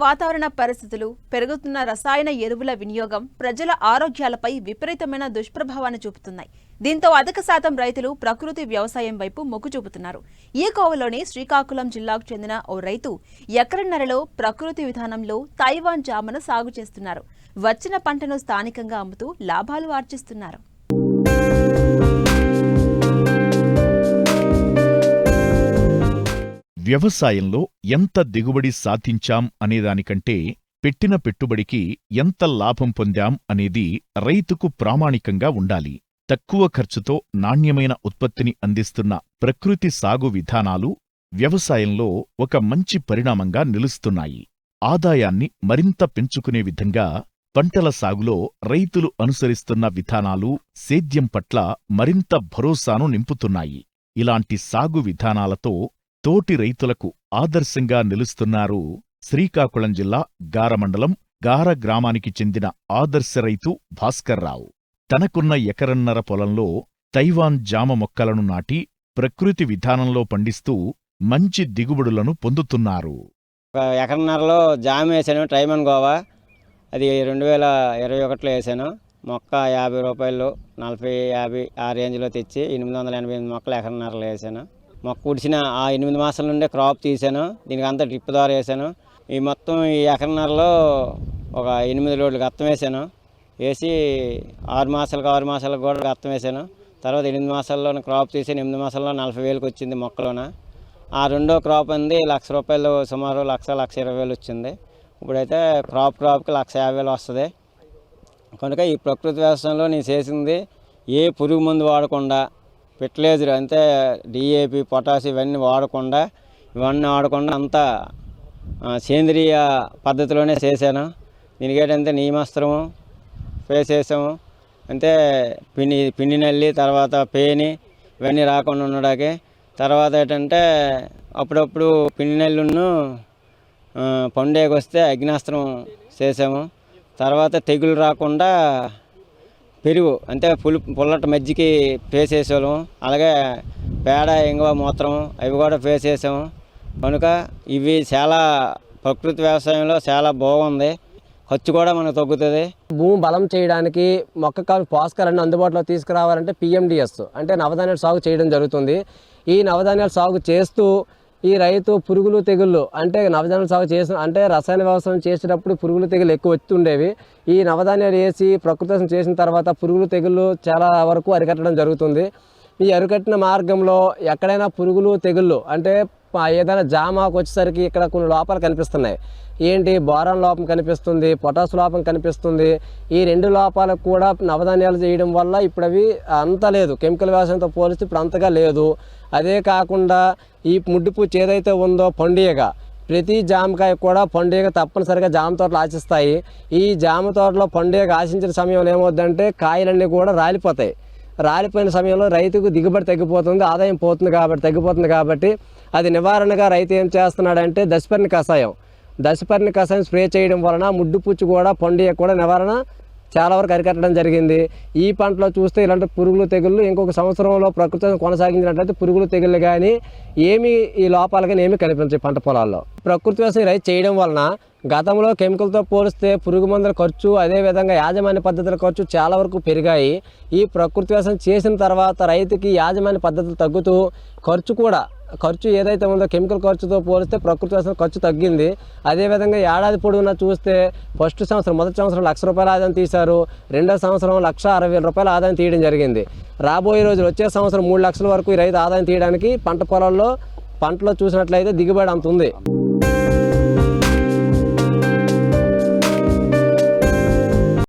వాతావరణ పరిస్థితులు, పెరుగుతున్న రసాయన ఎరువుల వినియోగం ప్రజల ఆరోగ్యాలపై విపరీతమైన దుష్ప్రభావాన్ని చూపుతున్నాయి. దీంతో అధిక శాతం రైతులు ప్రకృతి వ్యవసాయం వైపు మొగ్గు చూపుతున్నారు. ఈ కోవలోని శ్రీకాకుళం జిల్లాకు చెందిన ఓ రైతు ఎకరన్నరలో ప్రకృతి విధానంలో తైవాన్ జామను సాగు చేస్తున్నారు. వచ్చిన పంటను స్థానికంగా అమ్ముతూ లాభాలు ఆర్జిస్తున్నారు. వ్యవసాయంలో ఎంత దిగుబడి సాధించాం అనేదానికంటే పెట్టిన పెట్టుబడికి ఎంత లాభం పొందాం అనేది రైతుకు ప్రామాణికంగా ఉండాలి. తక్కువ ఖర్చుతో నాణ్యమైన ఉత్పత్తిని అందిస్తున్న ప్రకృతి సాగు విధానాలు వ్యవసాయంలో ఒక మంచి పరిణామంగా నిలుస్తున్నాయి. ఆదాయాన్ని మరింత పెంచుకునే విధంగా పంటల సాగులో రైతులు అనుసరిస్తున్న విధానాలు సేద్యం పట్ల మరింత భరోసాను నింపుతున్నాయి. ఇలాంటి సాగు విధానాలతో తోటి రైతులకు ఆదర్శంగా నిలుస్తున్నారు శ్రీకాకుళం జిల్లా గార మండలం గార గ్రామానికి చెందిన ఆదర్శ రైతు భాస్కర్రావు. తనకున్న ఎకరన్నర పొలంలో తైవాన్ జామ మొక్కలను నాటి ప్రకృతి విధానంలో పండిస్తూ మంచి దిగుబడులను పొందుతున్నారు. ఎకరన్నరలో జామ వేసాను, ట్రైమన్ గోవా. అది 2021లో వేసాను. మొక్క 50 రూపాయలు, 40, 50 ఆ రేంజ్లో తెచ్చి 888 మొక్కలు ఎకరన్నరలో వేసాను. మొక్క ఉడిచిన ఆ 8 మాసాల నుండే క్రాప్ తీసాను. దీనికి అంతా డ్రిప్ ద్వారా వేసాను. ఈ మొత్తం ఈ ఎకరన్నరలో ఒక 8 లోడ్లు గత్తం వేసాను. వేసి 6 మాసాలకు కూడా గత్తం వేసాను. తర్వాత 8 మాసాల్లో క్రాప్ తీసి 8 మాసాల్లో 40,000కి వచ్చింది మొక్కలోన. ఆ రెండో క్రాప్ అంది 1,00,000 రూపాయలు, సుమారు 1,20,000 వచ్చింది. ఇప్పుడైతే క్రాప్కి 1,50,000 వస్తుంది. కనుక ఈ ప్రకృతి వ్యవసాయంలో నేను చేసింది ఏ పురుగు మందు వాడకుండా, ఫెర్టిలైజర్ అంటే DAP, పొటాష్ ఇవన్నీ వాడకుండా అంతా సేంద్రియ పద్ధతిలోనే చేశాను. దీనికి ఏంటంటే నీమాస్త్రము వేసేసాము. అంటే పిండి నల్లి, తర్వాత పేని ఇవన్నీ రాకుండా ఉండడానికి. తర్వాత ఏంటంటే అప్పుడప్పుడు పిండి నల్లును పండేకి వస్తే అగ్నాస్త్రం చేసాము. తర్వాత తెగులు రాకుండా పెరుగు అంటే పుల్లటి మజ్జికి వేసేసాము. అలాగే పేడ, ఇంగువ, మూత్రం అవి కూడా వేసేసాము. కనుక ఇవి చాలా ప్రకృతి వ్యవసాయంలో చాలా బాగుంది. ఖర్చు కూడా మనకు తగ్గుతుంది. భూమి బలం చేయడానికి మొక్కకాలు పోషకాలన్నీ అందుబాటులో తీసుకురావాలంటే PMDS అంటే నవధాన్యాల సాగు చేయడం జరుగుతుంది. ఈ నవధాన్యాల సాగు చేస్తూ ఈ రైతు పురుగులు తెగుళ్ళు అంటే నవధాన్యాల సాగు అంటే రసాయన వ్యవసాయం చేసేటప్పుడు పురుగులు తెగులు ఎక్కువ వచ్చుండేవి. ఈ నవధాన్యాలు వేసి ప్రకృతి చేసిన తర్వాత పురుగులు తెగుళ్ళు చాలా వరకు అరికట్టడం జరుగుతుంది. ఈ అరికట్టిన మార్గంలో ఎక్కడైనా పురుగులు తెగుళ్ళు అంటే ఏదైనా జామాకు వచ్చేసరికి ఇక్కడ కొన్ని లోపాలు కనిపిస్తున్నాయి. ఏంటి, బోరాన్ లోపం కనిపిస్తుంది, పొటాష్ లోపం కనిపిస్తుంది. ఈ 2 లోపాలకు కూడా నవధాన్యాలు చేయడం వల్ల ఇప్పుడు అవి అంత లేదు. కెమికల్ వ్యవసాయంతో పోలిస్తే ఇప్పుడు అంతగా లేదు. అదే కాకుండా ఈ ముడ్డిపూచి ఏదైతే ఉందో పండుగ, ప్రతి జామకాయ కూడా పండుగ తప్పనిసరిగా జామ తోటలు ఆశిస్తాయి. ఈ జామ తోటలో పండుగ ఆశించిన సమయంలో ఏమవుద్దంటే కాయలన్నీ కూడా రాలిపోతాయి. రాలిపోయిన సమయంలో రైతుకు దిగుబడి తగ్గిపోతుంది, ఆదాయం తగ్గిపోతుంది కాబట్టి అది నివారణగా రైతు ఏం చేస్తున్నాడంటే దశపర్ణి కషాయం స్ప్రే చేయడం వలన ముడ్డుపుచ్చు కూడా పండుగ కూడా నివారణ చాలా వరకు అరికట్టడం జరిగింది. ఈ పంటలో చూస్తే ఇలాంటి పురుగులు తెగుళ్ళు ఇంకొక సంవత్సరంలో ప్రకృతిని కొనసాగించినట్లయితే పురుగులు తెగుళ్ళు కానీ ఈ లోపాలు కానీ ఏమీ కనిపించాయి పంట పొలాల్లో. ప్రకృతి వ్యవసాయం రైతు చేయడం వలన గతంలో కెమికల్తో పోలిస్తే పురుగు మందుల ఖర్చు, అదేవిధంగా యాజమాన్య పద్ధతుల ఖర్చు చాలా వరకు పెరిగాయి. ఈ ప్రకృతి వ్యవసాయం చేసిన తర్వాత రైతుకి యాజమాన్య పద్ధతులు తగ్గుతూ ఖర్చు ఏదైతే ఉందో కెమికల్ ఖర్చుతో పోలిస్తే ప్రకృతి వ్యవసాయం ఖర్చు తగ్గింది. అదేవిధంగా ఏడాది పొడవునా చూస్తే మొదటి సంవత్సరం 1,00,000 రూపాయల ఆదాయం తీశారు. రెండో సంవత్సరం 1,60,000 రూపాయల ఆదాయం తీయడం జరిగింది. రాబోయే రోజులు వచ్చే సంవత్సరం 3 లక్షల వరకు ఈ రైతు ఆదాయం తీయడానికి పంటలో చూసినట్లయితే దిగుబడి అంత ఉంది.